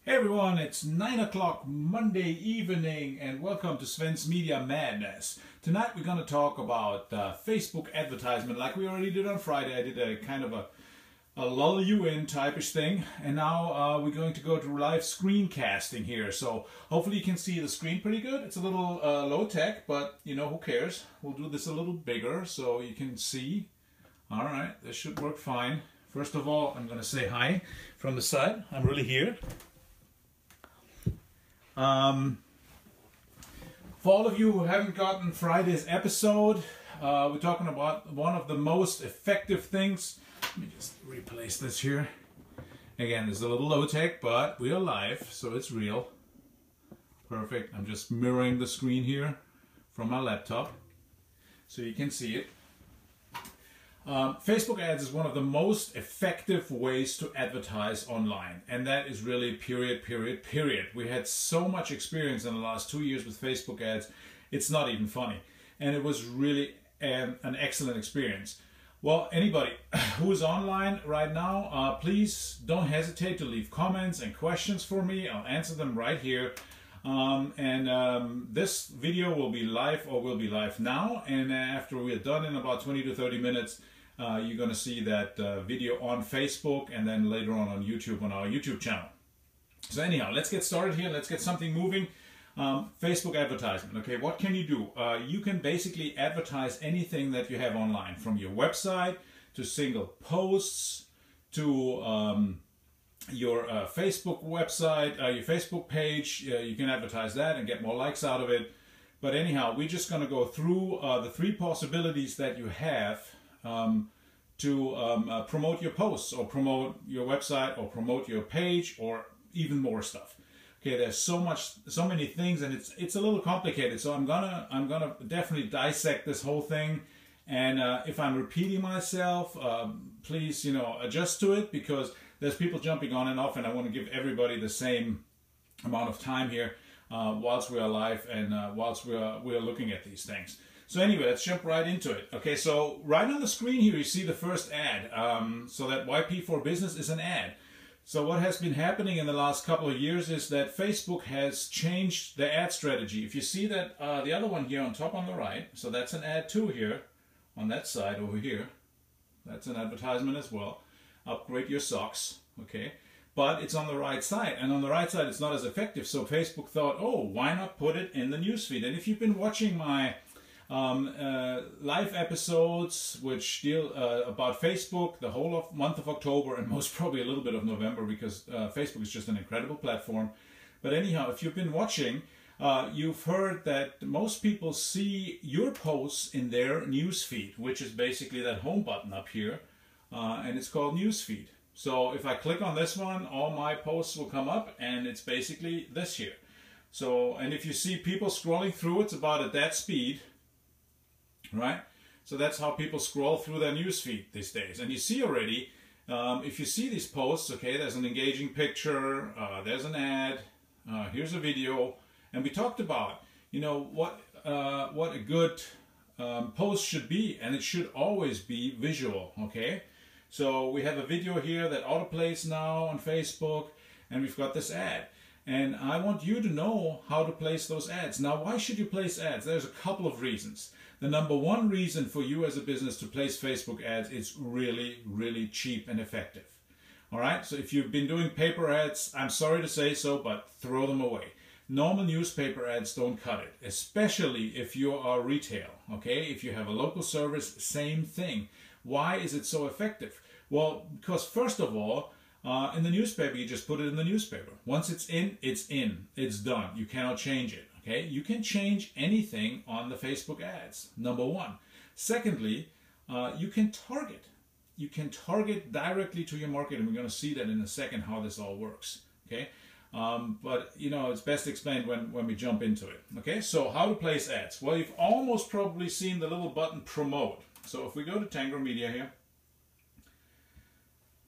Hey everyone, it's 9 o'clock Monday evening and welcome to Sven's Media Madness. Tonight we're going to talk about Facebook advertisement like we already did on Friday. I did a kind of a lull you in type-ish thing, and now we're going to go to live screencasting here. So hopefully you can see the screen pretty good. It's a little low tech, but you know, who cares? We'll do this a little bigger so you can see. Alright, this should work fine. First of all, I'm going to say hi from the side. I'm really here. For all of you who haven't gotten Friday's episode, we're talking about one of the most effective things. Let me just replace this here. Again, it's a little low tech, but we are live, so it's real. Perfect. I'm just mirroring the screen here from my laptop so you can see it. Facebook ads is one of the most effective ways to advertise online, and that is really period. We had so much experience in the last 2 years with Facebook ads, it's not even funny, and it was really an excellent experience. Well, anybody who is online right now, please don't hesitate to leave comments and questions for me. I'll answer them right here. This video will be live, or will be live now, and after we're done in about 20 to 30 minutes, you're going to see that video on Facebook and then later on YouTube on our YouTube channel. So anyhow, let's get started here. Let's get something moving. Facebook advertisement. Okay, what can you do? You can basically advertise anything that you have online, from your website to single posts to your Facebook website, your Facebook page. You can advertise that and get more likes out of it. But anyhow, we're just going to go through the three possibilities that you have to promote your posts or promote your website or promote your page or even more stuff. Okay, there's so many things, and it's a little complicated. So I'm gonna definitely dissect this whole thing. And if I'm repeating myself, please adjust to it, because there's people jumping on and off, and I want to give everybody the same amount of time here whilst we are live and whilst we are looking at these things. So anyway, let's jump right into it. Okay, so right on the screen here you see the first ad. So that YP for Business is an ad. So what has been happening in the last couple of years is that Facebook has changed the ad strategy. If you see that the other one here on top on the right, so that's an ad too here on that side over here. That's an advertisement as well. Upgrade your socks, okay? But it's on the right side, and on the right side it's not as effective. So Facebook thought, oh, why not put it in the newsfeed? And if you've been watching my live episodes which deal about Facebook the whole month of October and most probably a little bit of November, because Facebook is just an incredible platform. But anyhow, if you've been watching, you've heard that most people see your posts in their newsfeed, which is basically that home button up here, and it's called newsfeed. So if I click on this one, all my posts will come up, and it's basically this here. So, and if you see people scrolling through, it's about at that speed. Right? So that's how people scroll through their newsfeed these days. And you see already, if you see these posts, okay, there's an engaging picture, there's an ad, here's a video, and we talked about, what a good post should be, and it should always be visual, okay? So we have a video here that autoplays now on Facebook, and we've got this ad. And I want you to know how to place those ads. Now, why should you place ads? There's a couple of reasons. The number one reason for you as a business to place Facebook ads is really cheap and effective. All right, so if you've been doing paper ads, I'm sorry to say so, but throw them away. Normal newspaper ads don't cut it, especially if you are retail, okay? If you have a local service, same thing. Why is it so effective? Well, because first of all, in the newspaper, you just put it in the newspaper. Once it's in, it's done. You cannot change it. Okay, you can change anything on the Facebook ads, number one. Secondly, you can target. You can target directly to your market, and we're going to see that in a second how this all works. Okay, but it's best explained when we jump into it. Okay, so how to place ads? Well, you've almost probably seen the little button promote. So if we go to Tango Media here,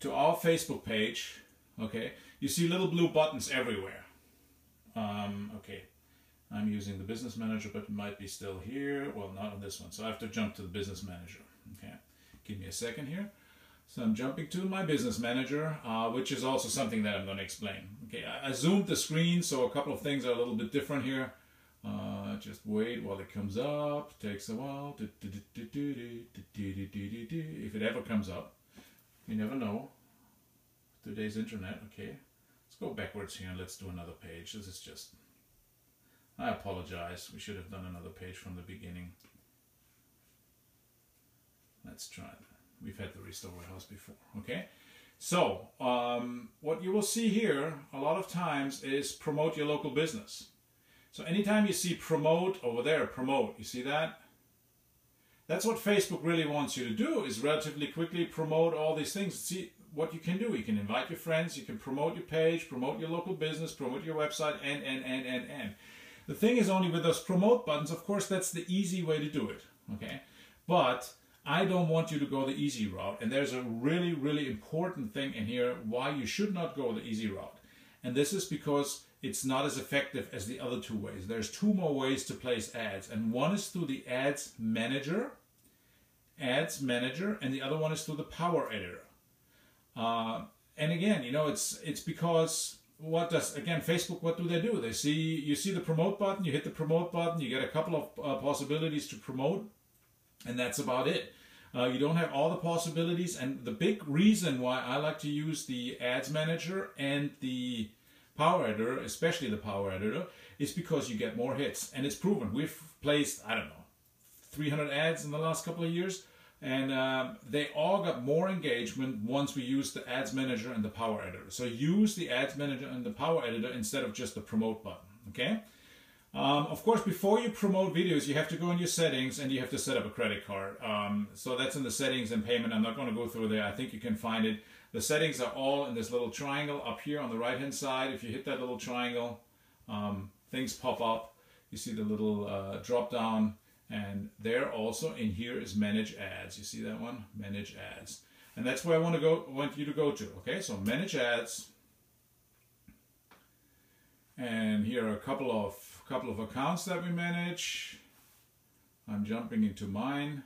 to our Facebook page, okay, you see little blue buttons everywhere. Okay. I'm using the Business Manager, but it might be still here. Well, not on this one. So I have to jump to the Business Manager. Okay, give me a second here. So I'm jumping to my business manager, which is also something that I'm going to explain. Okay, I zoomed the screen, so a couple of things are a little bit different here. Just wait while it comes up. Takes a while. If it ever comes up, you never know. Today's internet. Okay, let's go backwards here and let's do another page. This is just. I apologize. We should have done another page from the beginning. Let's try it. We've had the Restore Warehouse before. Okay, so what you will see here a lot of times is promote your local business. So anytime you see promote over there, promote, you see that? That's what Facebook really wants you to do, is relatively quickly promote all these things. See what you can do. You can invite your friends, you can promote your page, promote your local business, promote your website, and. The thing is, only with those promote buttons, of course, that's the easy way to do it, okay? But I don't want you to go the easy route. And there's a really, really important thing in here why you should not go the easy route. And this is because it's not as effective as the other two ways. There's two more ways to place ads. And one is through the Ads Manager, and the other one is through the Power Editor. And again, you know, it's because Facebook, what do? You see the promote button, you hit the promote button, you get a couple of possibilities to promote, and that's about it. You don't have all the possibilities, and the big reason why I like to use the Ads Manager and the Power Editor, especially the Power Editor, is because you get more hits, and it's proven. We've placed, I don't know, 300 ads in the last couple of years, and they all got more engagement once we used the Ads Manager and the Power Editor. So use the Ads Manager and the Power Editor instead of just the Promote button, okay? Of course, before you promote videos, you have to go in your settings and you have to set up a credit card. So that's in the settings and payment. I'm not going to go through there. I think you can find it. The settings are all in this little triangle up here on the right-hand side. If you hit that little triangle, things pop up. You see the little drop-down. And there also in here is Manage Ads. You see that one? Manage Ads. And that's where I want you to go to. Okay, so Manage Ads. And here are a couple of accounts that we manage. I'm jumping into mine.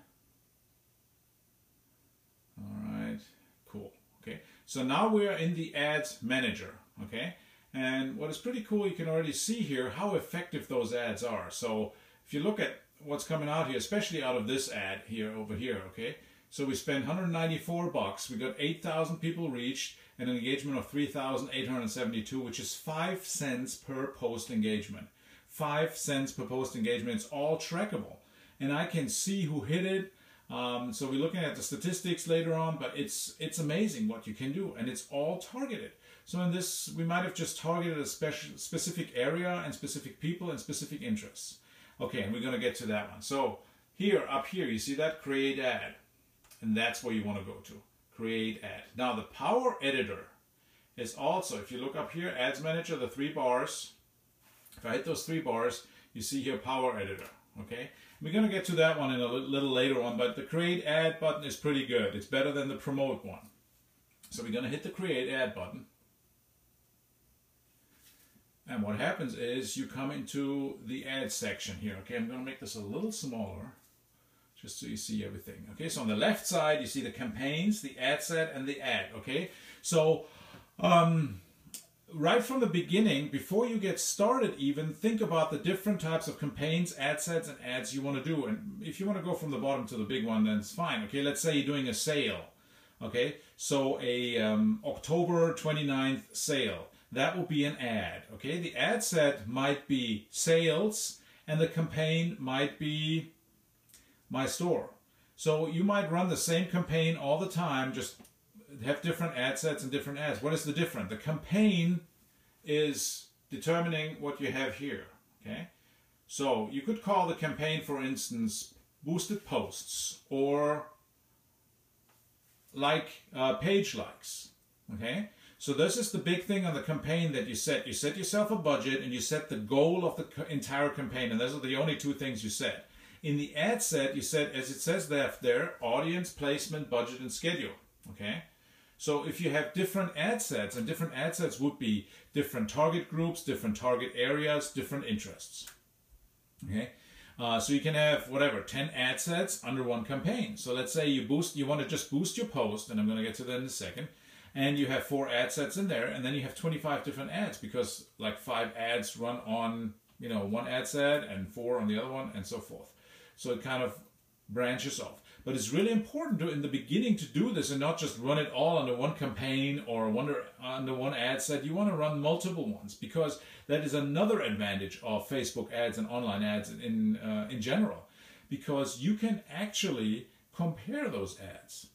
All right, cool. Okay, so now we are in the Ads Manager. Okay, and what is pretty cool, you can already see here how effective those ads are. So if you look at what's coming out here, especially out of this ad here over here, okay? So we spent $194. We got 8,000 people reached and an engagement of 3,872, which is 5 cents per post engagement. 5 cents per post engagement. It's all trackable. And I can see who hit it. So we're looking at the statistics later on, but it's amazing what you can do. And it's all targeted. So in this, we might have just targeted a specific area and specific people and specific interests. Okay, and we're going to get to that one. So here, up here, you see that? Create Ad. And that's where you want to go to. Create Ad. Now, the Power Editor is also, if you look up here, Ads Manager, the 3 bars. If I hit those 3 bars, you see here Power Editor. Okay? We're going to get to that one in a little later on, but the Create Ad button is pretty good. It's better than the Promote one. So we're going to hit the Create Ad button. And what happens is you come into the ad section here. Okay, I'm going to make this a little smaller just so you see everything. Okay, so on the left side you see the campaigns, the ad set, and the ad. Okay, so right from the beginning, before you get started even, think about the different types of campaigns, ad sets, and ads you want to do. And if you want to go from the bottom to the big one, then it's fine. Okay, let's say you're doing a sale. Okay, so a October 29th sale. That will be an ad, okay? The ad set might be sales, and the campaign might be my store. So you might run the same campaign all the time, just have different ad sets and different ads. What is the difference? The campaign is determining what you have here, okay? So you could call the campaign, for instance, boosted posts, or like page likes, okay? So this is the big thing on the campaign that you set. You set yourself a budget and you set the goal of the entire campaign, and those are the only 2 things you set. In the ad set, you set, as it says there, audience, placement, budget, and schedule. Okay? So if you have different ad sets, and different ad sets would be different target groups, different target areas, different interests. Okay? So you can have whatever 10 ad sets under one campaign. So let's say you want to just boost your post, and I'm going to get to that in a second. And you have 4 ad sets in there, and then you have 25 different ads because like 5 ads run on one ad set and 4 on the other one, and so forth. So it kind of branches off. But it's really important to, in the beginning, to do this and not just run it all under one campaign or under one ad set. You want to run multiple ones, because that is another advantage of Facebook ads and online ads in general, because you can actually compare those ads.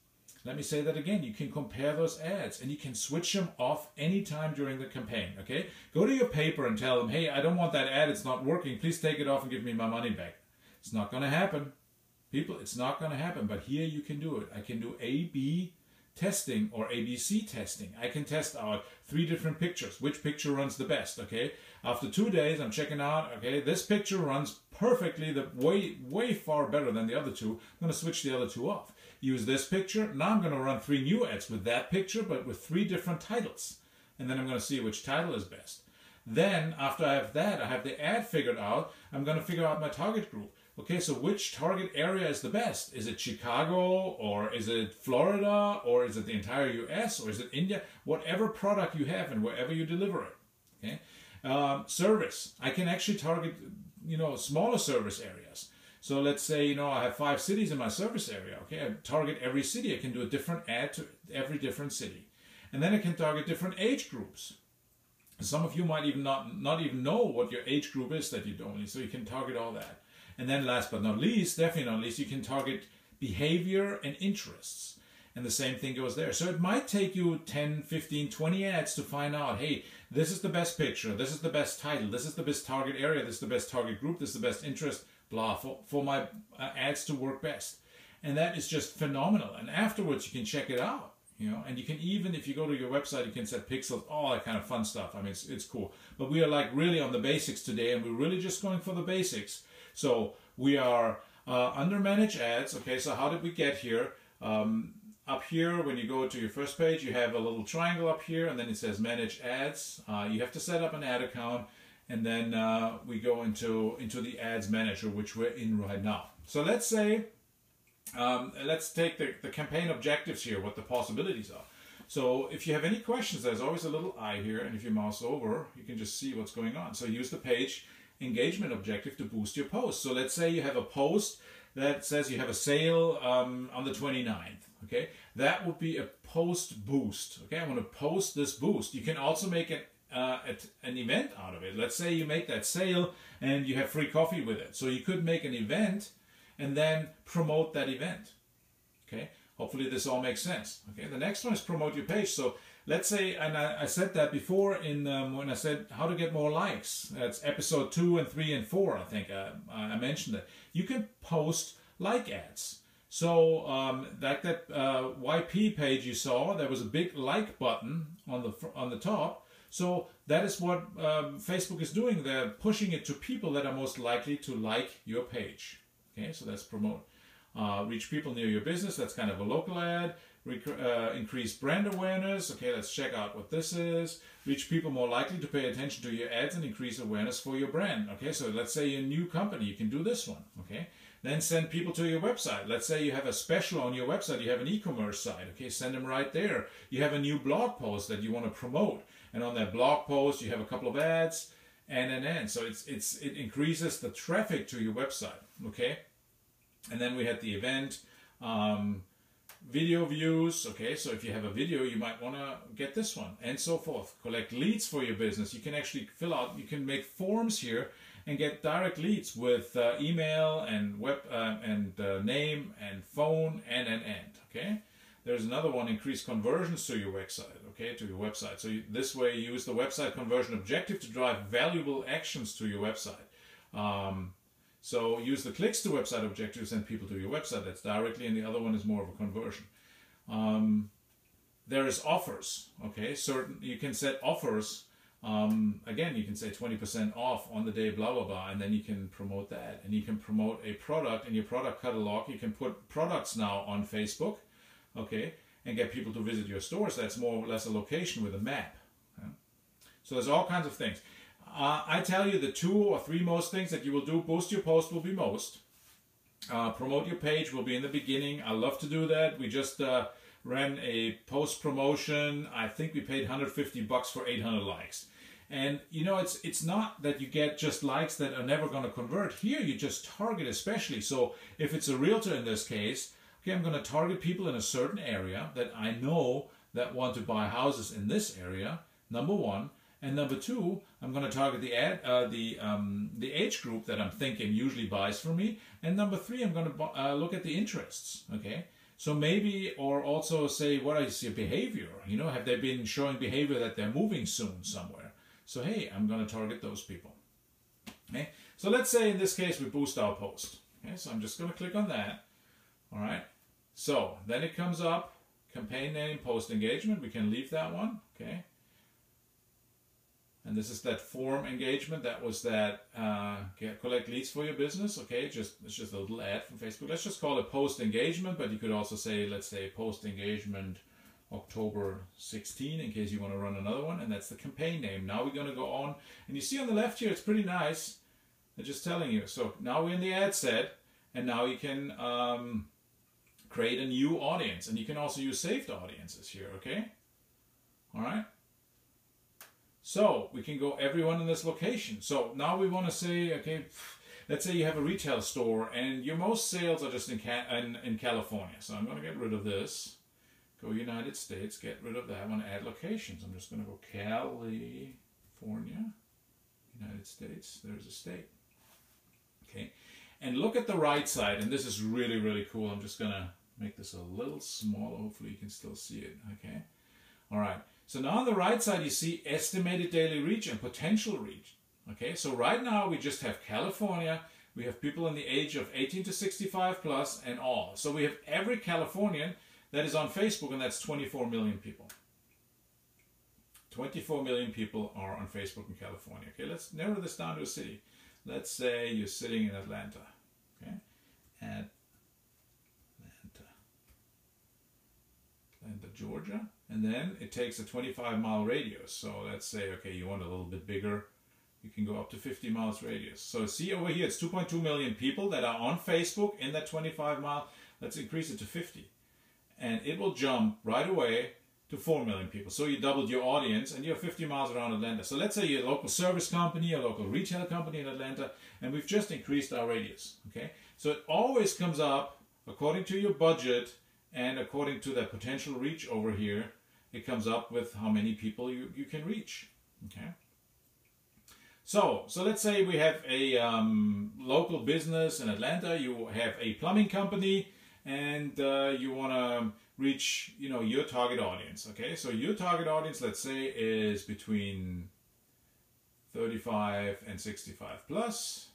Let me say that again. You can compare those ads, and you can switch them off anytime during the campaign. Okay, go to your paper and tell them, hey, I don't want that ad. It's not working. Please take it off and give me my money back. It's not going to happen. People, it's not going to happen, but here you can do it. I can do A/B testing or ABC testing. I can test out 3 different pictures. Which picture runs the best, okay? After 2 days, I'm checking out, okay, this picture runs perfectly, way far better than the other 2. I'm going to switch the other 2 off. Use this picture. Now I'm going to run 3 new ads with that picture, but with 3 different titles. And then I'm going to see which title is best. Then, after I have that, I have the ad figured out, I'm going to figure out my target group. Okay, so which target area is the best? Is it Chicago, or is it Florida, or is it the entire US, or is it India? Whatever product you have and wherever you deliver it. Okay, service. I can actually target, smaller service areas. So let's say, I have 5 cities in my service area. Okay, I target every city. I can do a different ad to every different city, and then I can target different age groups. Some of you might even not even know what your age group is that you don't, so you can target all that. And then last but not least, definitely not least, you can target behavior and interests. And the same thing goes there. So it might take you 10, 15, 20 ads to find out, hey, this is the best picture, this is the best title, this is the best target area, this is the best target group, this is the best interest, blah, for my ads to work best. And that is just phenomenal. And afterwards, you can check it out. And you can even, if you go to your website, you can set pixels, all that kind of fun stuff. I mean, it's cool. But we are like really on the basics today, and we're really just going for the basics. So we are under Manage Ads. Okay, so how did we get here? Up here, when you go to your first page, you have a little triangle up here, and then it says Manage Ads. You have to set up an ad account, and then we go into the Ads Manager, which we're in right now. So let's say, let's take the campaign objectives here, what the possibilities are. So if you have any questions, there's always a little eye here, and if you mouse over, you can just see what's going on. So use the page engagement objective to boost your post. So let's say you have a post that says you have a sale on the 29th. Okay, that would be a post boost. Okay, I want to post this boost. You can also make an event out of it. Let's say you make that sale and you have free coffee with it. So you could make an event and then promote that event. Okay, hopefully this all makes sense. Okay, the next one is promote your page. So let's say, and I said that before when I said how to get more likes. That's episode 2 and 3 and 4, I think I mentioned that. You can post like ads. So like that YP page you saw, there was a big like button on the top. So that is what Facebook is doing. They're pushing it to people that are most likely to like your page. Okay, so that's promote. Reach people near your business. That's kind of a local ad. Increase brand awareness. Okay, let's check out what this is. Reach people more likely to pay attention to your ads and increase awareness for your brand. Okay, so let's say you're a new company, you can do this one. Okay, then send people to your website. Let's say you have a special on your website, you have an e-commerce site. Okay, send them right there. You have a new blog post that you want to promote, and on that blog post you have a couple of ads, and so it increases the traffic to your website. Okay, and then we had the event. Video views. Okay, so if you have a video, you might want to get this one, and so forth. Collect leads for your business. You can actually fill out, you can make forms here and get direct leads with email and web name and phone and. Okay, there's another one, increase conversions to your website. Okay, to your website. So this way you use the website conversion objective to drive valuable actions to your website. So use the clicks to website objective to send people to your website. That's directly, and the other one is more of a conversion. There is offers. Okay, you can set offers. Again, you can say 20% off on the day, blah blah blah, and then you can promote that. And you can promote a product in your product catalog. You can put products now on Facebook, okay, and get people to visit your stores. That's more or less a location with a map. Yeah? So there's all kinds of things. I tell you the 2 or 3 most things that you will do. Boost your post will be most. Promote your page will be in the beginning. I love to do that. We just ran a post promotion. I think we paid $150 for 800 likes. And you know, it's not that you get just likes that are never going to convert. Here you just target especially. So if it's a realtor in this case, okay, I'm going to target people in a certain area that I know that want to buy houses in this area, number 1. And number 2, I'm going to target the age group that I'm thinking usually buys from me. And number 3, I'm going to look at the interests. Okay, so maybe, or also say, what is your behavior? You know, have they been showing behavior that they're moving soon somewhere? So hey, I'm going to target those people. Okay, so let's say in this case we boost our post. Okay, so I'm just going to click on that. All right, so then it comes up, campaign name, post engagement. We can leave that one. Okay. And this is that form engagement. That was that collect leads for your business. Okay, it's just a little ad from Facebook. Let's just call it post engagement, but you could also say, let's say post engagement October 16 in case you want to run another one. And that's the campaign name. Now we're going to go on. And you see on the left here, it's pretty nice. They're just telling you. So now we're in the ad set, and now you can create a new audience. And you can also use saved audiences here, okay? All right. So we can go everyone in this location. So now we want to say, okay, let's say you have a retail store and your most sales are just in California. So I'm going to get rid of this. Go United States, get rid of that. I want to add locations. I'm just going to go California, United States. There's a state. Okay. And look at the right side. And this is really, really cool. I'm just going to make this a little smaller. Hopefully you can still see it. Okay. All right. So now on the right side, you see estimated daily reach and potential reach. Okay, so right now we just have California. We have people in the age of 18 to 65 plus and all. So we have every Californian that is on Facebook, and that's 24 million people. 24 million people are on Facebook in California. Okay, let's narrow this down to a city. Let's say you're sitting in Atlanta. Okay, Atlanta, Georgia. And then it takes a 25-mile radius. So let's say, okay, you want a little bit bigger. You can go up to 50 miles radius. So see over here, it's 2.2 million people that are on Facebook in that 25-mile. Let's increase it to 50. And it will jump right away to 4 million people. So you doubled your audience and you're 50 miles around Atlanta. So let's say you're a local service company, a local retail company in Atlanta, and we've just increased our radius. Okay, so it always comes up according to your budget and according to that potential reach over here. It comes up with how many people you can reach. Okay. So let's say we have a local business in Atlanta. You have a plumbing company, and you want to reach, you know, your target audience. Okay. So your target audience, let's say, is between 35 and 65 plus.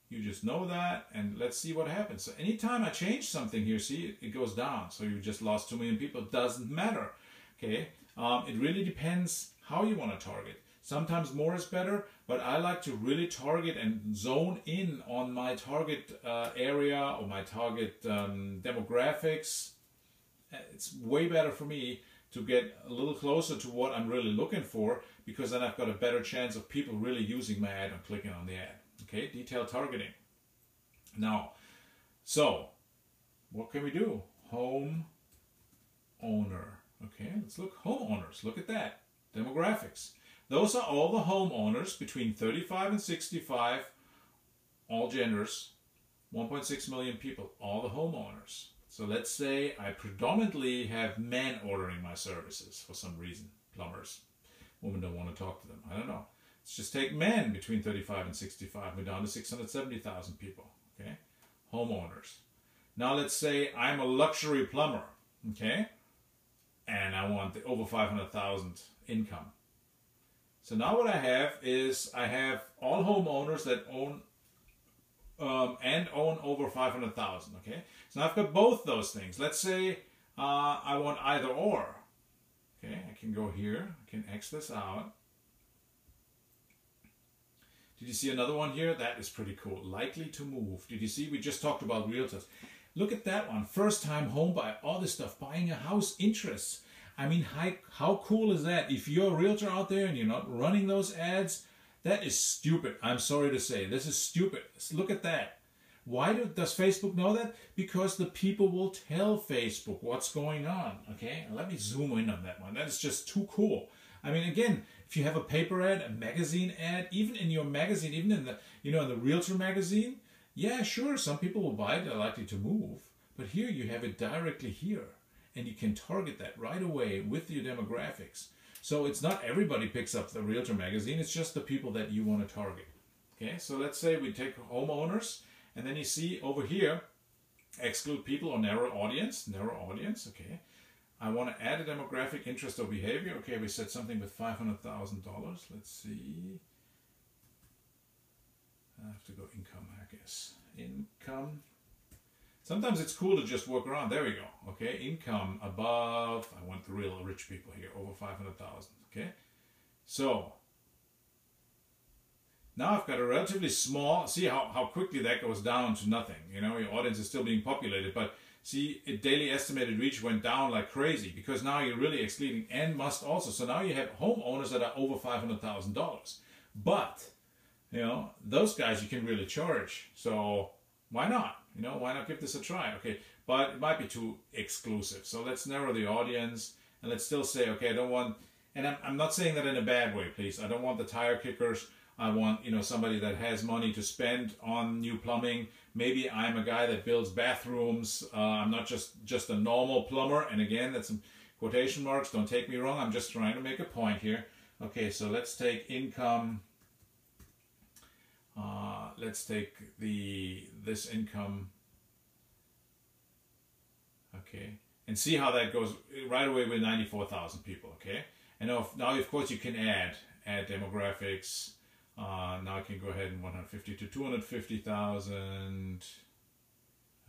You just know that, and let's see what happens. So anytime I change something here, see, it goes down. So you just lost 2 million people. It doesn't matter. Okay, it really depends how you want to target. Sometimes more is better, but I like to really target and zone in on my target area or my target demographics. It's way better for me to get a little closer to what I'm really looking for, because then I've got a better chance of people really using my ad and clicking on the ad. Okay, detailed targeting. Now, so what can we do? Home owner. Okay, let's look. Homeowners, look at that. Demographics. Those are all the homeowners between 35 and 65, all genders, 1.6 million people, all the homeowners. So let's say I predominantly have men ordering my services for some reason. Plumbers. Women don't want to talk to them. I don't know. Let's just take men between 35 and 65. We're down to 670,000 people. Okay, homeowners. Now let's say I'm a luxury plumber. Okay, and I want the over 500,000 income. So now what I have is I have all homeowners that own and own over 500,000. Okay, so now I've got both those things. Let's say I want either or. Okay, I can go here. I can X this out. Did you see another one here? That is pretty cool. Likely to move. Did you see? We just talked about realtors. Look at that one. First time home buyer. All this stuff. Buying a house. Interests. I mean, how cool is that? If you're a realtor out there and you're not running those ads, That is stupid. I'm sorry to say. This is stupid. Look at that. Why does Facebook know that? Because the people will tell Facebook what's going on. Okay, let me zoom in on that one. That is just too cool. I mean, again, if you have a paper ad, a magazine ad, even in your magazine, even in the, in the Realtor magazine, yeah, sure, some people will buy it, they're likely to move. But here you have it directly here, and you can target that right away with your demographics. So it's not everybody picks up the Realtor magazine, it's just the people that you want to target. Okay, so let's say we take homeowners, and then you see over here, exclude people or narrow audience, okay. I want to add a demographic, interest or behavior. Okay, we said something with $500,000. Let's see. I have to go income, I guess. Income. Sometimes it's cool to just work around. There we go. Okay, income above, I want the real rich people here, over 500,000. Okay, so now I've got a relatively small, see how quickly that goes down to nothing. Your audience is still being populated, but see, daily estimated reach went down like crazy because now you're really excluding and must also. So now you have homeowners that are over $500,000. But, those guys you can really charge. So why not? Why not give this a try? Okay, but it might be too exclusive. So let's narrow the audience and let's still say, okay, I don't want, and I'm not saying that in a bad way, please. I don't want the tire kickers. I want, somebody that has money to spend on new plumbing. Maybe I'm a guy that builds bathrooms. I'm not just a normal plumber. And again, that's some quotation marks. Don't take me wrong. I'm just trying to make a point here. Okay, so let's take income. Let's take this income. Okay, and see how that goes right away with 94,000 people. Okay, and now of course you can add demographics. Now I can go ahead and 150 to 250,000.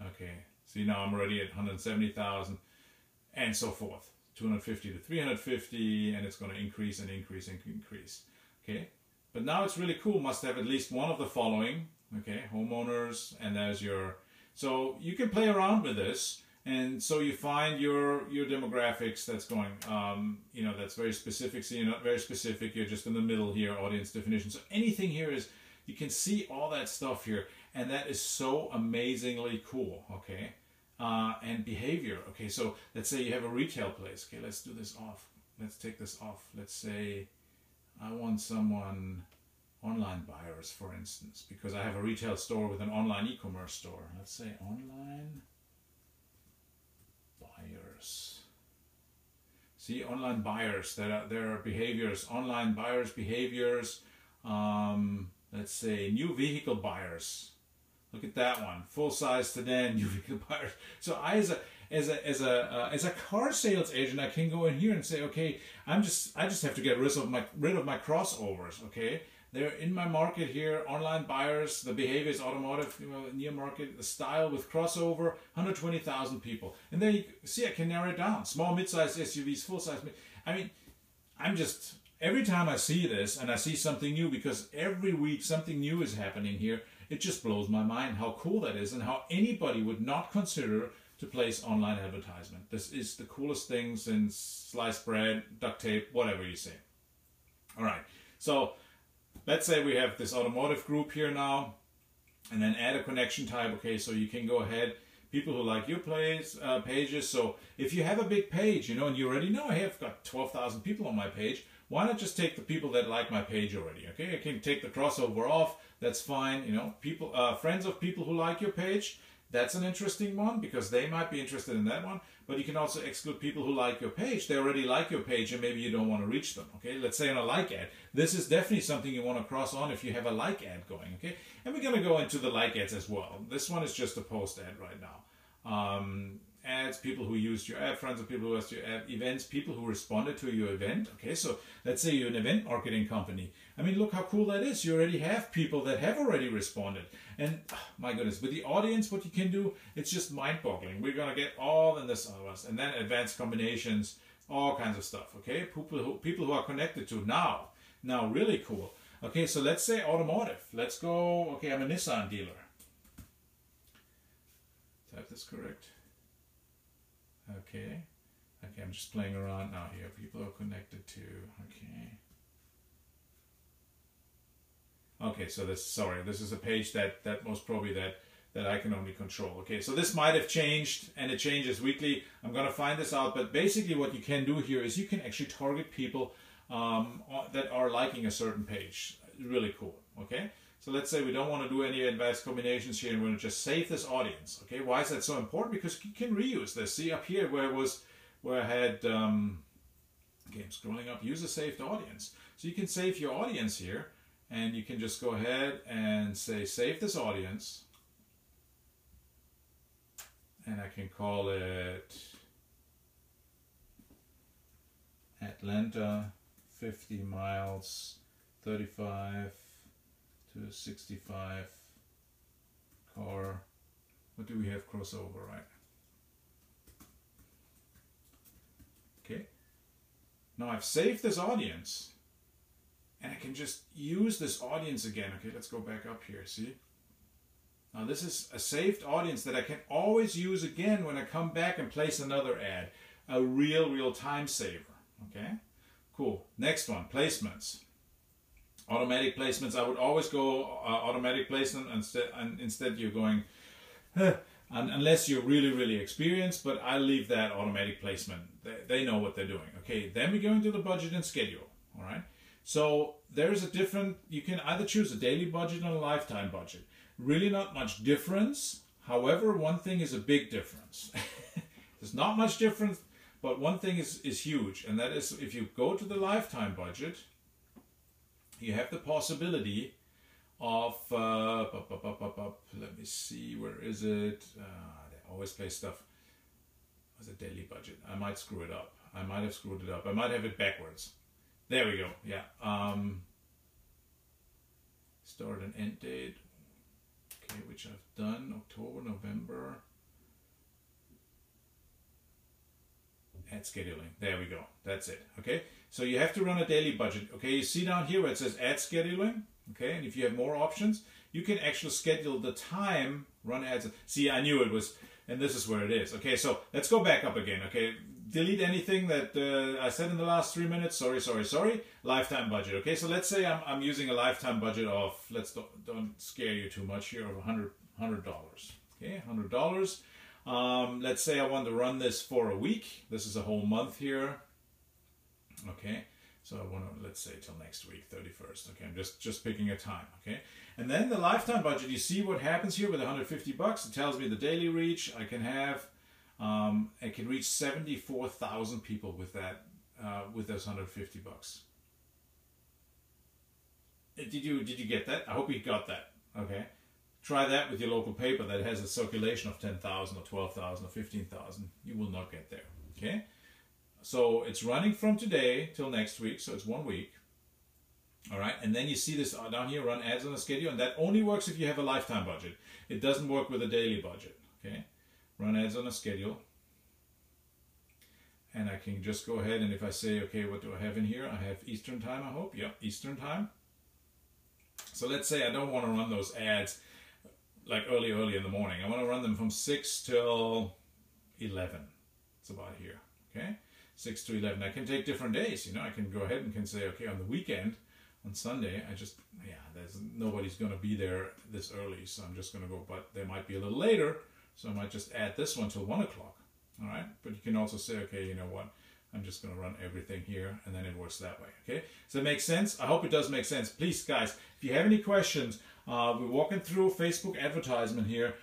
Okay, see now I'm already at 170,000 and so forth. 250 to 350, and it's going to increase and increase and increase. Okay, but now it's really cool. Must have at least one of the following. Okay, homeowners, and there's your. So you can play around with this. And so you find your demographics that's going, that's very specific. So you're not very specific. You're just in the middle here, audience definition. So anything here is, you can see all that stuff here. And that is so amazingly cool, okay? And behavior. Okay, so let's say you have a retail place. Okay, let's do this off. Let's take this off. Let's say I want someone, online buyers, for instance, because I have a retail store with an online e-commerce store. Let's say online buyers. See, online buyers, there are behaviors, online buyers behaviors. Let's say new vehicle buyers. Look at that one, full size sedan, new vehicle buyers. So I, as a car sales agent, I can go in here and say, okay, I just have to get rid of my crossovers. Okay, they're in my market here, online buyers, the behavior is automotive, near market, the style with crossover, 120,000 people. And then you see, I can narrow it down. Small, mid-sized SUVs, full-size. I mean, every time I see this and I see something new, because every week something new is happening here, it just blows my mind how cool that is and how anybody would not consider to place online advertisement. This is the coolest thing since sliced bread, duct tape, whatever you say. All right, so let's say we have this automotive group here now, and then add a connection type. Okay, so you can go ahead, people who like your pages. So if you have a big page, and you already know, hey, I've got 12,000 people on my page, why not just take the people that like my page already? Okay, I can take the crossover off. That's fine. People, friends of people who like your page. That's an interesting one because they might be interested in that one. But you can also exclude people who like your page. They already like your page and maybe you don't want to reach them. Okay, let's say on a like ad. This is definitely something you want to cross on if you have a like ad going. Okay, and we're going to go into the like ads as well. This one is just a post ad right now. Ads, people who used your ad, friends of people who used your ad, events, people who responded to your event. Okay, so let's say you're an event marketing company. I mean, look how cool that is. You already have people that have already responded. And my goodness, with the audience, what you can do, it's just mind-boggling. We're going to get all in this of us. And then advanced combinations, all kinds of stuff. Okay, people who are connected to now really cool. Okay, so let's say automotive. Let's go, okay, I'm a Nissan dealer. Type this correct. Okay, I'm just playing around now here. People are connected to, okay. Okay, so this is a page that most probably that I can only control. Okay, so this might have changed, and it changes weekly. I'm gonna find this out, but basically what you can do here is you can actually target people that are liking a certain page. Really cool. Okay, so let's say we don't want to do any advanced combinations here, and we're gonna just save this audience. Okay, why is that so important? Because you can reuse this. See up here where I had okay, I'm scrolling up, user saved audience. So you can save your audience here, and you can just go ahead and say save this audience, and I can call it Atlanta 50 miles 35 to 65 car. What do we have crossover, right? Okay. Now I've saved this audience, and I can just use this audience again. Okay, let's go back up here, see? Now this is a saved audience that I can always use again when I come back and place another ad. A real time saver, okay? Cool. Next one, placements. Automatic placements. I would always go automatic placement instead you're going, unless you're really experienced, but I leave that automatic placement. They know what they're doing. Okay, then we go into the budget and schedule, all right? So there's a different, you can either choose a daily budget or a lifetime budget. Really not much difference. However, one thing is a big difference. There's not much difference, but one thing is huge, and that is if you go to the lifetime budget, you have the possibility of, let me see, where is it? They always play stuff. What's a daily budget? I might screw it up. I might have screwed it up. I might have it backwards. There we go. Yeah. Start and end date. Okay, which I've done. October, November. Ad scheduling. There we go. That's it. Okay. So you have to run a daily budget. Okay. You see down here where it says ad scheduling. Okay. And if you have more options, you can actually schedule the time, run ads. See, I knew it was, and this is where it is. Okay. So let's go back up again. Okay. Delete anything that I said in the last 3 minutes. Sorry. Lifetime budget. Okay. So let's say I'm using a lifetime budget of, don't scare you too much here, of $100. Okay. $100. Let's say I want to run this for a week. This is a whole month here. Okay, so I want to, let's say till next week, 31st. Okay, I'm just picking a time. Okay, and then the lifetime budget. You see what happens here with $150. It tells me the daily reach. I can have, I can reach 74,000 people with that, with those $150. Did you get that? I hope you got that. Okay. Try that with your local paper that has a circulation of 10,000 or 12,000 or 15,000. You will not get there. Okay? So it's running from today till next week, so it's 1 week. All right? And then you see this down here, run ads on a schedule, and that only works if you have a lifetime budget. It doesn't work with a daily budget. Okay? Run ads on a schedule. And I can just go ahead and if I say, okay, what do I have in here? I have Eastern time, I hope. Yeah, Eastern time. So let's say I don't want to run those ads like early in the morning. I want to run them from 6 till 11. It's about here, okay? 6 to 11. I can take different days, you know. I can go ahead and can say, okay, on the weekend, on Sunday, nobody's going to be there this early, so I'm just going to go, but they might be a little later, so I might just add this one till 1 o'clock, all right? But you can also say, okay, you know what? I'm just going to run everything here, and then it works that way, okay? Does that make sense? I hope it does make sense. Please, guys, if you have any questions, we're walking through Facebook advertisement here.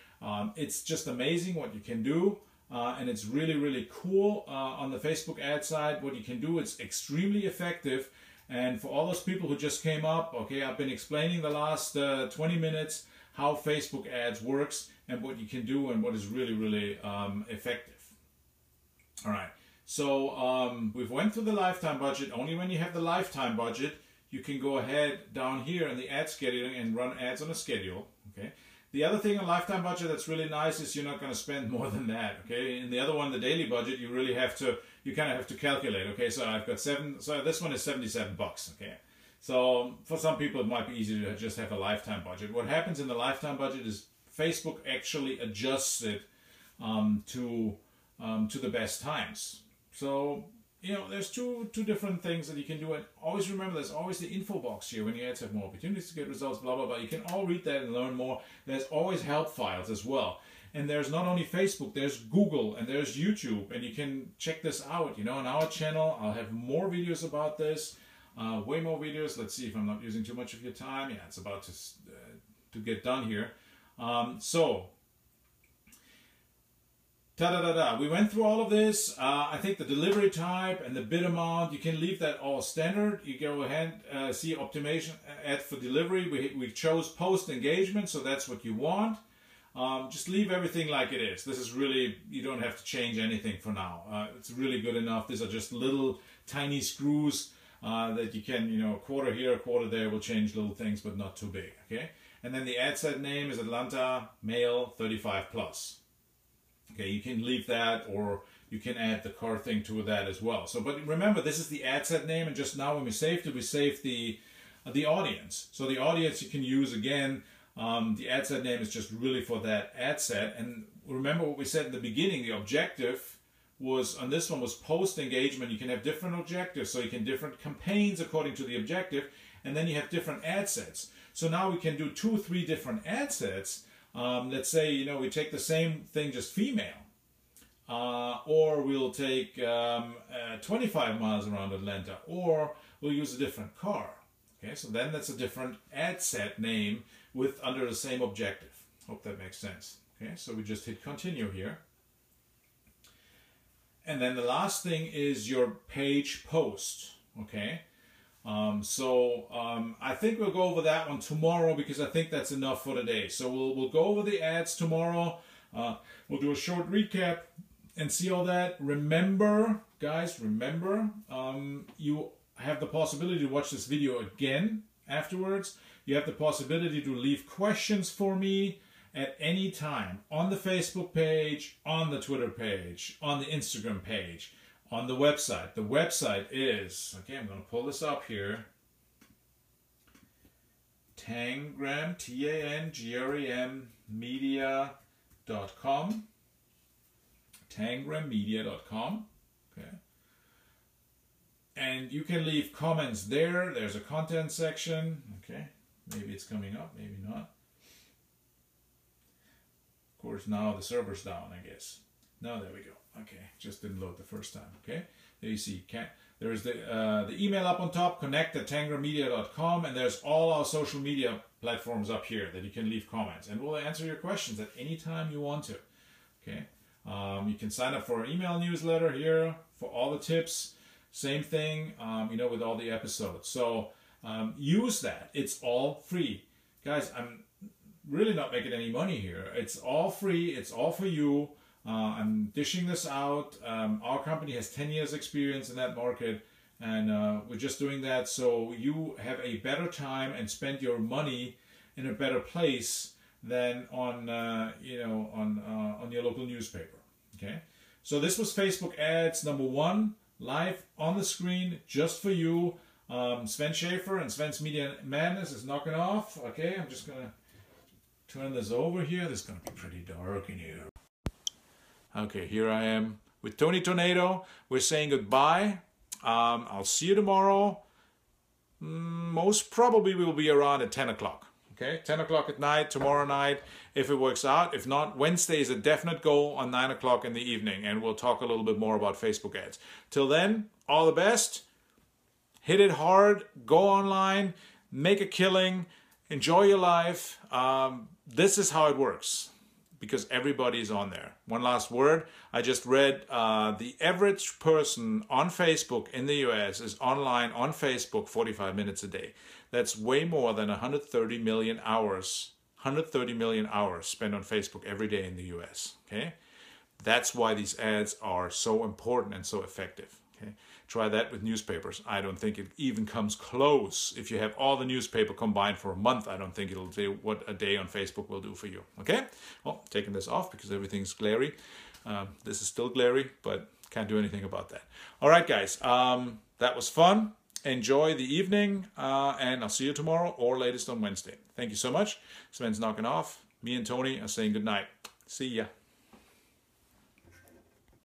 It's just amazing what you can do, and it's really cool on the Facebook ad side. What you can do, it's extremely effective. And for all those people who just came up, okay, I've been explaining the last 20 minutes how Facebook ads works and what you can do and what is really effective. All right. So we've went through the lifetime budget. Only when you have the lifetime budget, you can go ahead down here in the ad scheduling and run ads on a schedule. Okay. The other thing on lifetime budget that's really nice is you're not going to spend more than that. Okay. In the other one, the daily budget, you really have to, you kind of have to calculate. Okay. So I've got so this one is $77. Okay. So for some people, it might be easy to just have a lifetime budget. What happens in the lifetime budget is Facebook actually adjusts it to the best times. So you know, there's two different things that you can do. And always remember, there's always the info box here. When your ads have more opportunities to get results, blah, blah, blah. You can all read that and learn more. There's always help files as well. And there's not only Facebook, there's Google and there's YouTube. And you can check this out, you know, on our channel. I'll have more videos about this, way more videos. Let's see if I'm not using too much of your time. Yeah, it's about to get done here. We went through all of this. I think the delivery type and the bid amount, you can leave that all standard. You go ahead, see optimization ad for delivery. We chose post engagement, so that's what you want. Just leave everything like it is. This is really, you don't have to change anything for now. It's really good enough. These are just little tiny screws that you can, you know, a quarter here, a quarter there will change little things, but not too big, okay? And then the ad set name is Atlanta, male, 35 plus. Okay, you can leave that, or you can add the car thing to that as well. So, but remember, this is the ad set name, and just now when we saved it, we saved the audience. So the audience you can use again. The ad set name is just really for that ad set. And remember what we said in the beginning, the objective was, on this one, was post engagement. You can have different objectives, so you can different campaigns according to the objective, and then you have different ad sets. So now we can do 2 or 3 different ad sets. Let's say, you know, we take the same thing, just female, or we'll take 25 miles around Atlanta, or we'll use a different car. Okay, so then that's a different ad set name with under the same objective. Hope that makes sense. Okay, so we just hit continue here. And then the last thing is your page post. Okay. I think we'll go over that one tomorrow, because I think that's enough for today. So we'll go over the ads tomorrow. We'll do a short recap and see all that. Remember, guys, you have the possibility to watch this video again afterwards. You have the possibility to leave questions for me at any time on the Facebook page, on the Twitter page, on the Instagram page, on the website. The website is, okay, I'm going to pull this up here, Tangram, T-A-N-G-R-E-M, media.com, tangrammedia.com, okay. And you can leave comments there. There's a content section, okay. Maybe it's coming up, maybe not. Of course, now the server's down, I guess. No, there we go. Okay, just didn't load the first time. Okay, there you see. There's the email up on top, connect@tangrammedia.com, and there's all our social media platforms up here that you can leave comments, and we'll answer your questions at any time you want to. Okay, you can sign up for our email newsletter here for all the tips. Same thing, you know, with all the episodes. So use that. It's all free, guys. I'm really not making any money here. It's all free. It's all for you. I'm dishing this out. Our company has 10 years experience in that market, and we're just doing that so you have a better time and spend your money in a better place than on on your local newspaper. Okay, so this was Facebook ads number 1, live on the screen just for you. Sven Schaefer and Sven's Media Madness is knocking off. Okay, I'm just gonna turn this over here. This is gonna be pretty dark in here. Okay, here I am with Tony Tornado. We're saying goodbye. I'll see you tomorrow. Most probably we'll be around at 10 o'clock. Okay, 10 o'clock at night, tomorrow night, if it works out. If not, Wednesday is a definite goal on 9 o'clock in the evening, and we'll talk a little bit more about Facebook ads. Till then, all the best. Hit it hard. Go online. Make a killing. Enjoy your life. This is how it works, because everybody's on there. One last word. I just read the average person on Facebook in the US is online on Facebook 45 minutes a day. That's way more than 130 million hours. 130 million hours spent on Facebook every day in the US. Okay? That's why these ads are so important and so effective. Okay? Try that with newspapers. I don't think it even comes close. If you have all the newspaper combined for a month, I don't think it'll do what a day on Facebook will do for you. Okay? Well, taking this off because everything's glary. This is still glary, but can't do anything about that. All right, guys. That was fun. Enjoy the evening, and I'll see you tomorrow or latest on Wednesday. Thank you so much. Sven's knocking off. Me and Tony are saying good night. See ya.